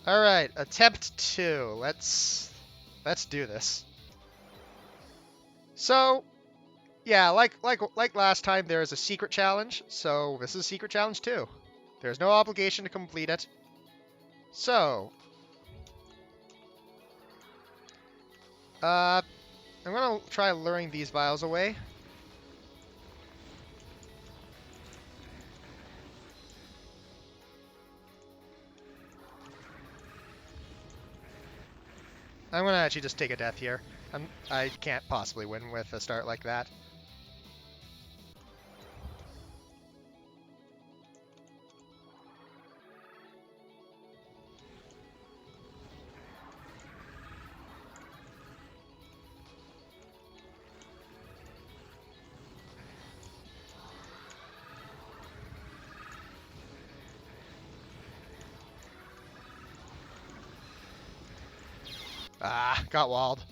Alright, attempt 2. Let's do this. So, yeah, like last time, there is a secret challenge, so this is a secret challenge too. There's no obligation to complete it. So, I'm gonna try luring these vials away. I'm gonna actually just take a death here. I can't possibly win with a start like that. Ah, got walled.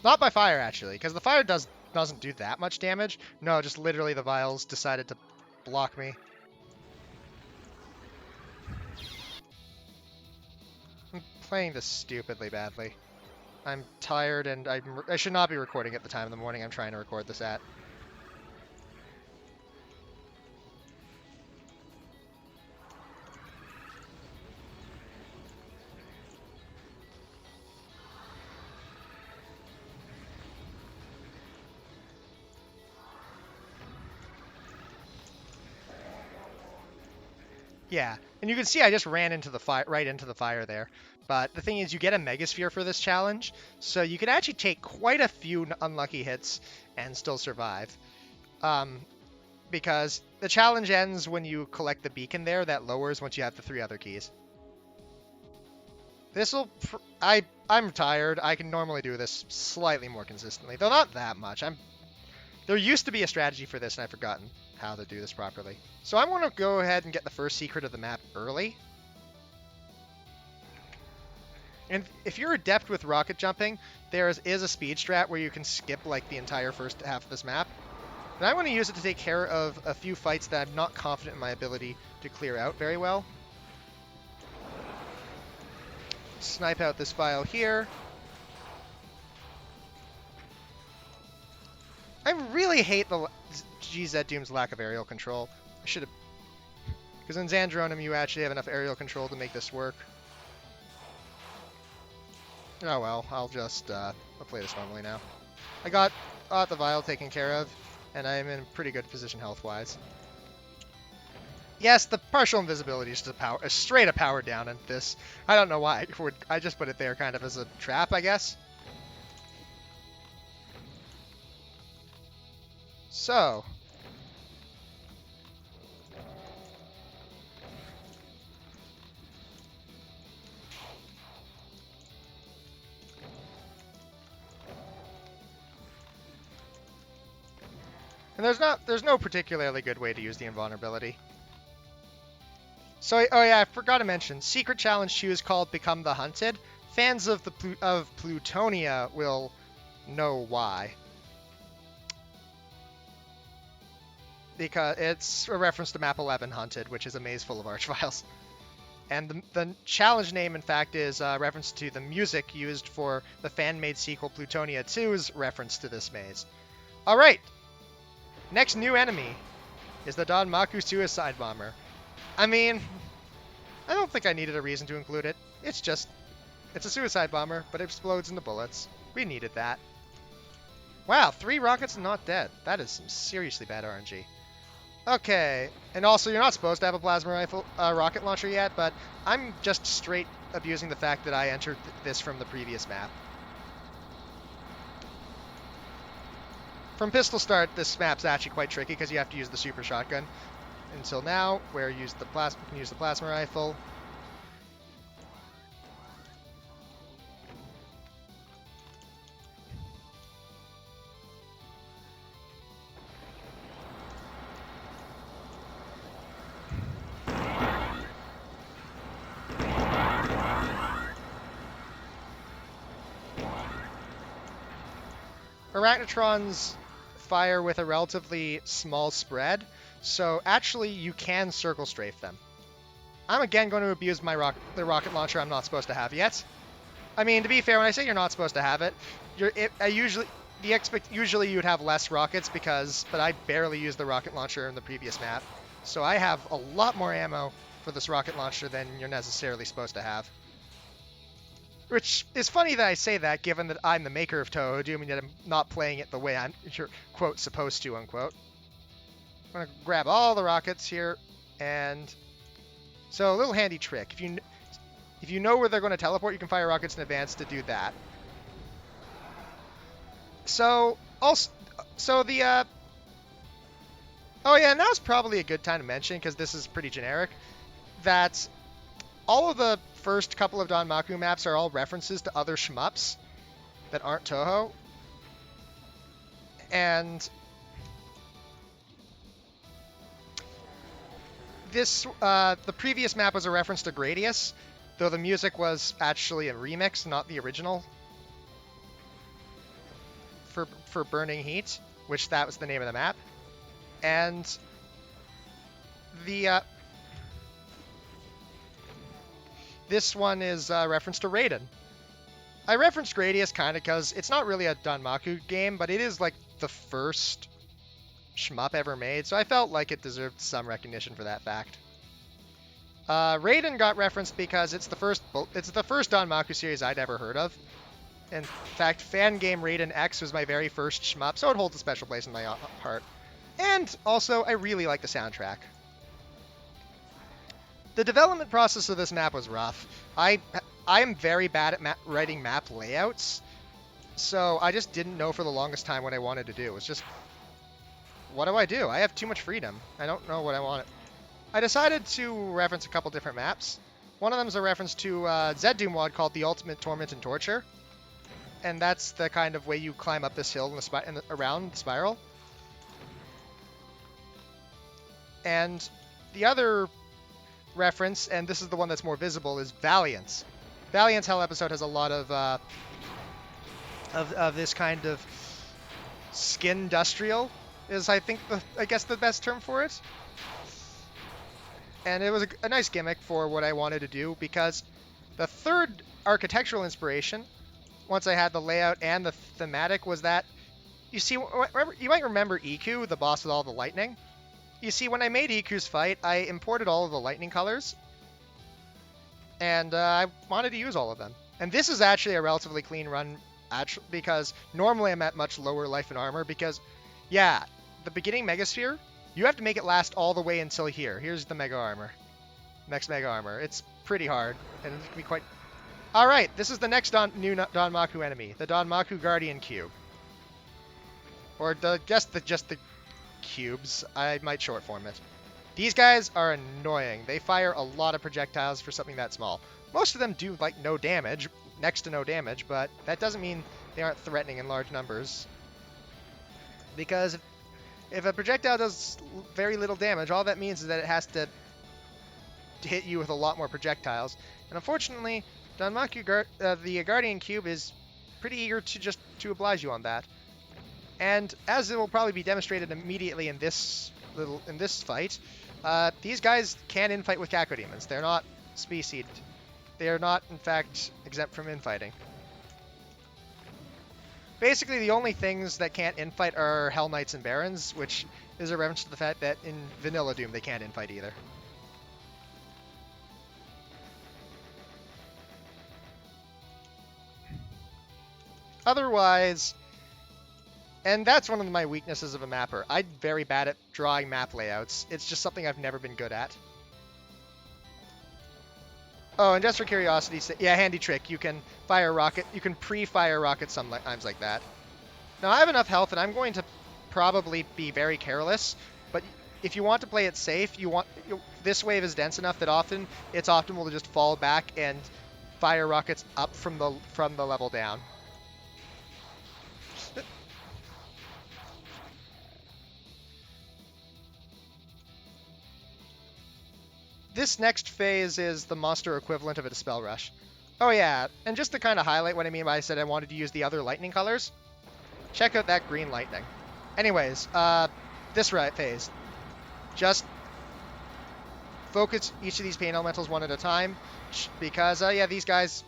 Not by fire, actually, because the fire doesn't do that much damage. No, just literally the vials decided to block me. I'm playing this stupidly badly. I'm tired, and I should not be recording at the time of the morning I'm trying to record this at. Yeah, and you can see I just ran into the fire, right into the fire there. But the thing is, you get a Megasphere for this challenge, so you can actually take quite a few unlucky hits and still survive. Because the challenge ends when you collect the beacon there, that lowers once you have the 3 other keys. I'm tired. I can normally do this slightly more consistently, though not that much. There used to be a strategy for this, and I've forgotten how to do this properly. So I want to go ahead and get the first secret of the map early. And if you're adept with rocket jumping, there is a speed strat where you can skip like the entire first half of this map. And I want to use it to take care of a few fights that I'm not confident in my ability to clear out very well. Snipe out this vial here. I really hate the GZ Doom's lack of aerial control. I should have... Because in Zandronum you actually have enough aerial control to make this work. Oh well, I'll play this normally now. I got the vial taken care of, and I'm in a pretty good position health-wise. Yes, the partial invisibility is just a straight up power down in this. I don't know why. I just put it there kind of as a trap, I guess. So. And there's no particularly good way to use the invulnerability. So, oh yeah, I forgot to mention, Secret Challenge 2 is called Become the Hunted. Fans of Plutonia will know why. Because it's a reference to Map 11 Hunted, which is a maze full of archviles. And the challenge name, in fact, is a reference to the music used for the fan-made sequel Plutonia 2's reference to this maze. Alright! Next new enemy is the Danmaku Suicide Bomber. I mean, I don't think I needed a reason to include it. It's a suicide bomber, but it explodes into bullets. We needed that. Wow, 3 rockets and not dead. That is some seriously bad RNG. Okay, and also you're not supposed to have a plasma rifle rocket launcher yet, but I'm just straight abusing the fact that I entered this from the previous map. From pistol start, this map's actually quite tricky because you have to use the super shotgun. Until now, where you can use the plasma rifle. Arachnotrons fire with a relatively small spread, so actually you can circle strafe them. I'm again going to abuse the rocket launcher I'm not supposed to have yet. I mean, to be fair, when I say you're not supposed to have it, usually you'd have less rockets but I barely used the rocket launcher in the previous map. So I have a lot more ammo for this rocket launcher than you're necessarily supposed to have. Which is funny that I say that, given that I'm the maker of Touhou Doom, and yet I'm not playing it the way I'm, quote, supposed to, unquote. I'm going to grab all the rockets here, and... So, a little handy trick. If you know where they're going to teleport, you can fire rockets in advance to do that. So, also... So, the, Oh yeah, and now's probably a good time to mention, because this is pretty generic, that all of the first couple of Danmaku maps are all references to other shmups that aren't Touhou. And this, the previous map was a reference to Gradius, though the music was actually a remix, not the original for Burning Heat, which that was the name of the map. And the this one is a reference to Raiden. I referenced Gradius kind of because it's not really a Danmaku game, but it is like the first shmup ever made, so I felt like it deserved some recognition for that fact. Raiden got referenced because it's the first Danmaku series I'd ever heard of. In fact, fangame Raiden X was my very first shmup, so it holds a special place in my heart. And also, I really like the soundtrack. The development process of this map was rough. I am very bad at writing map layouts, so I just didn't know for the longest time what I wanted to do. It was just, what do I do? I have too much freedom. I don't know what I want. I decided to reference a couple different maps. One of them is a reference to Z-Doom mod called The Ultimate Torment and Torture, and that's the kind of way you climb up this hill around the spiral. And the other reference, and this is the one that's more visible, is Valiant. Valiant's Hell episode has a lot of this kind of skin industrial, is I guess the best term for it. And it was a nice gimmick for what I wanted to do, because the third architectural inspiration, once I had the layout and the thematic, was that, you see, you might remember Iku, the boss with all the lightning. You see, when I made Iku's fight, I imported all of the lightning colors, and I wanted to use all of them. And this is actually a relatively clean run, because normally I'm at much lower life and armor, because, yeah, the beginning Megasphere, you have to make it last all the way until here. Here's the Mega Armor. Next Mega Armor. It's pretty hard, and it can be quite... Alright, this is the next new Danmaku enemy, the Danmaku Guardian Cube. Or just the cubes. I might short form it. These guys are annoying. They fire a lot of projectiles for something that small. Most of them do like no damage, next to no damage, but that doesn't mean they aren't threatening in large numbers. Because if a projectile does very little damage, all that means is that it has to hit you with a lot more projectiles. And unfortunately, Danmaku, the Guardian Cube, is pretty eager to oblige you on that. And as it will probably be demonstrated immediately in this fight, these guys can infight with Kako Demons. They're not specied. They are not, in fact, exempt from infighting. Basically, the only things that can't infight are Hell Knights and Barons, which is a reference to the fact that in Vanilla Doom they can't infight either. Otherwise... And that's one of my weaknesses of a mapper. I'm very bad at drawing map layouts. It's just something I've never been good at. Oh, and just for curiosity, yeah, handy trick. You can fire rocket. You can pre-fire rockets sometimes like that. Now I have enough health, and I'm going to probably be very careless. But if you want to play it safe, this wave is dense enough that often it's optimal to just fall back and fire rockets up from the level down. This next phase is the monster equivalent of a Dispel Rush. Oh yeah, and just to kind of highlight what I mean by I said I wanted to use the other lightning colors, check out that green lightning. Anyways, this phase. Just focus each of these pain elementals one at a time, because, yeah, these guys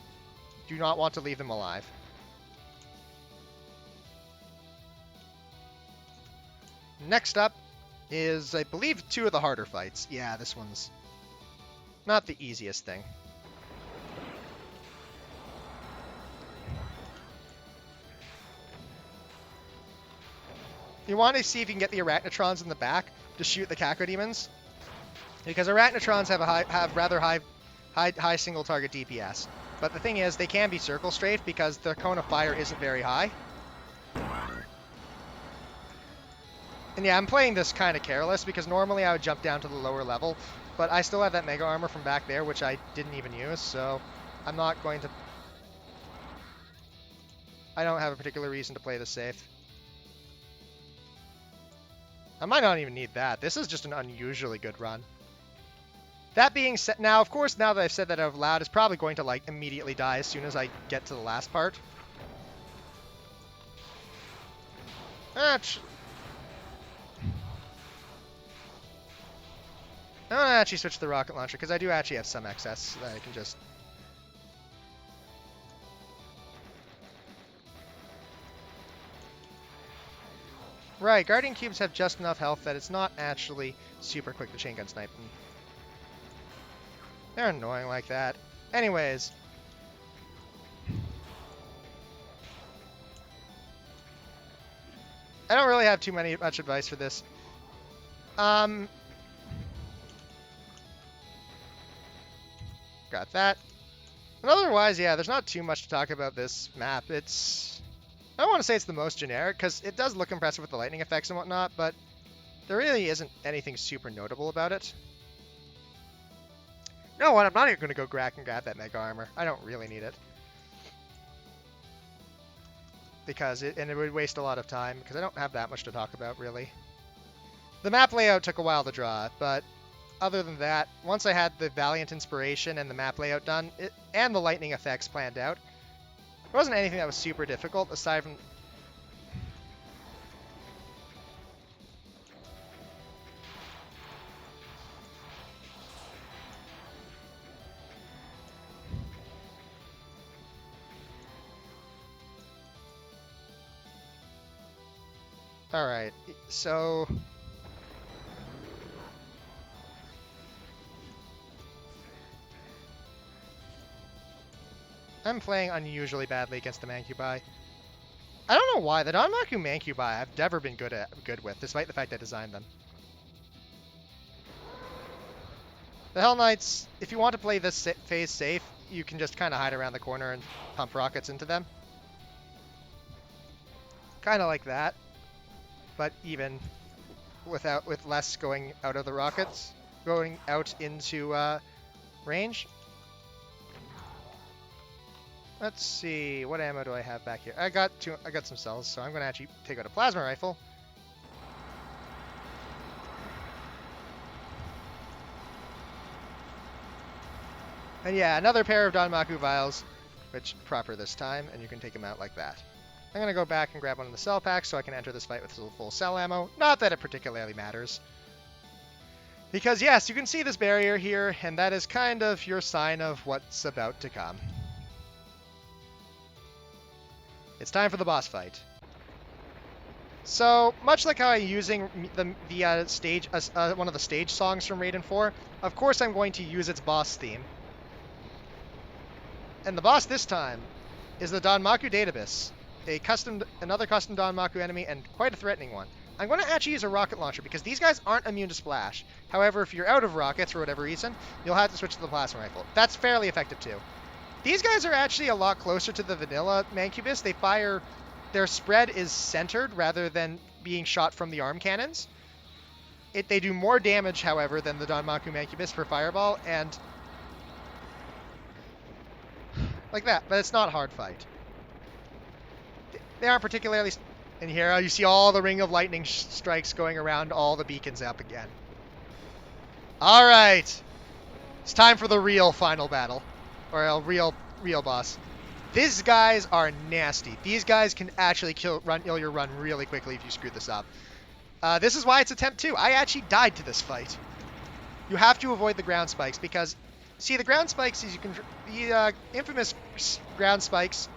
do not want to leave them alive. Next up is, I believe, 2 of the harder fights. Yeah, this one's not the easiest thing. You want to see if you can get the Arachnotrons in the back to shoot the Cacodemons, because Arachnotrons have rather high single target DPS. But the thing is, they can be circle strafed because their cone of fire isn't very high. And yeah, I'm playing this kind of careless because normally I would jump down to the lower level, but I still have that Mega Armor from back there, which I didn't even use, so I'm not going to... I don't have a particular reason to play this safe. I might not even need that. This is just an unusually good run. That being said, now, of course, now that I've said that out loud, it's probably going to, like, immediately die as soon as I get to the last part. I'm going to actually switch to the rocket launcher, because I do actually have some excess that I can just... Right, Guardian Cubes have just enough health that it's not actually super quick to chain gun snipe them. They're annoying like that. Anyways. I don't really have much advice for this. Got that. And otherwise, yeah, there's not too much to talk about this map. I don't want to say it's the most generic, because it does look impressive with the lightning effects and whatnot, but there really isn't anything super notable about it. You know what? I'm not even going to go grab that Mega Armor. I don't really need it. And it would waste a lot of time, because I don't have that much to talk about, really. The map layout took a while to draw, but other than that, once I had the Valiant inspiration and the map layout done, and the lightning effects planned out, there wasn't anything that was super difficult, aside from... Alright, so... I'm playing unusually badly against the Mancubi. I don't know why. The Danmaku Mancubi I've never been good with, despite the fact I designed them. The Hell Knights, if you want to play this phase safe, you can just kind of hide around the corner and pump rockets into them. Kind of like that, but even with less going out of the rockets, going out into range. Let's see, what ammo do I have back here? I got some cells, so I'm going to actually take out a plasma rifle. And yeah, another pair of Danmaku vials, which proper this time, and you can take them out like that. I'm going to go back and grab one of the cell packs so I can enter this fight with full cell ammo. Not that it particularly matters. Because yes, you can see this barrier here, and that is kind of your sign of what's about to come. It's time for the boss fight. So, much like how I'm using the stage, one of the stage songs from Raiden 4, of course I'm going to use its boss theme. And the boss this time is the Danmaku Daedabus, another custom Danmaku enemy, and quite a threatening one. I'm going to actually use a rocket launcher because these guys aren't immune to splash. However, if you're out of rockets for whatever reason, you'll have to switch to the plasma rifle. That's fairly effective too. These guys are actually a lot closer to the vanilla Mancubus. Their spread is centered rather than being shot from the arm cannons. They do more damage, however, than the Danmaku Mancubus for Fireball, and like that, but it's not a hard fight. They aren't particularly... And here you see all the ring of lightning strikes going around all the beacons up again. Alright! It's time for the real final battle. Or a real boss. These guys are nasty. These guys can actually kill your run really quickly if you screw this up. This is why it's attempt 2. I actually died to this fight. You have to avoid the ground spikes because, see, the ground spikes is the infamous ground spikes.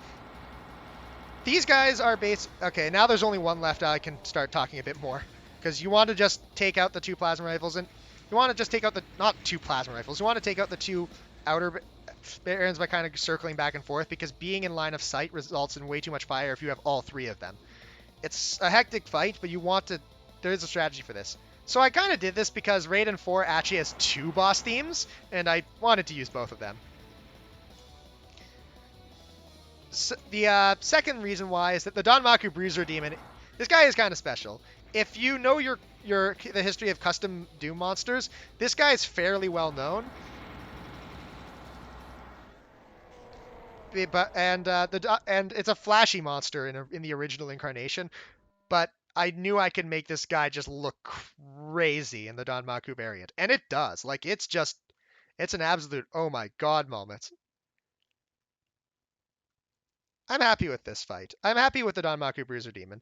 These guys are okay, now there's only one left. I can start talking a bit more because you want to just take out the two plasma rifles and you want to just take out the not two plasma rifles. You want to take out the two outer barons by kind of circling back and forth because being in line of sight results in way too much fire if you have all three of them. It's a hectic fight, but you want to. There is a strategy for this. So I kind of did this because Raiden 4 actually has two boss themes, and I wanted to use both of them. So the second reason why is that the Danmaku Bruiser Demon, this guy is kind of special. If you know the history of custom Doom monsters, this guy is fairly well known. And it's a flashy monster in the original incarnation, but I knew I could make this guy just look crazy in the Danmaku variant, and it does. Like it's an absolute oh my god moment. I'm happy with this fight. I'm happy with the Danmaku Bruiser Demon.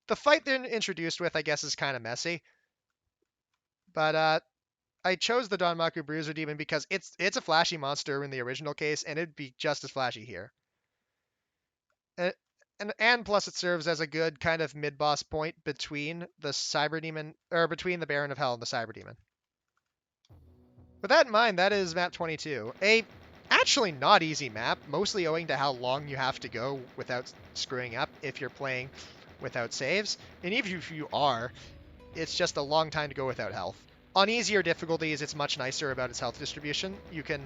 The fight they're introduced with, I guess, is kind of messy, but I chose the Danmaku Bruiser Demon because it's a flashy monster in the original case, and it'd be just as flashy here. Uh, and plus it serves as a good kind of mid-boss point between the Cyber Demon, or between the Baron of Hell and the Cyber Demon. With that in mind, that is map 22. A actually not easy map, mostly owing to how long you have to go without screwing up if you're playing without saves. And even if you are, it's just a long time to go without health. On easier difficulties, it's much nicer about its health distribution. You can,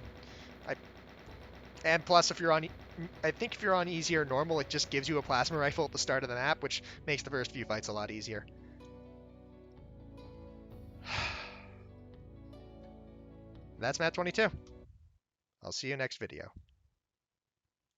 and plus if you're on, I think if you're on easy or normal, it just gives you a plasma rifle at the start of the map, which makes the first few fights a lot easier. That's map 22. I'll see you next video.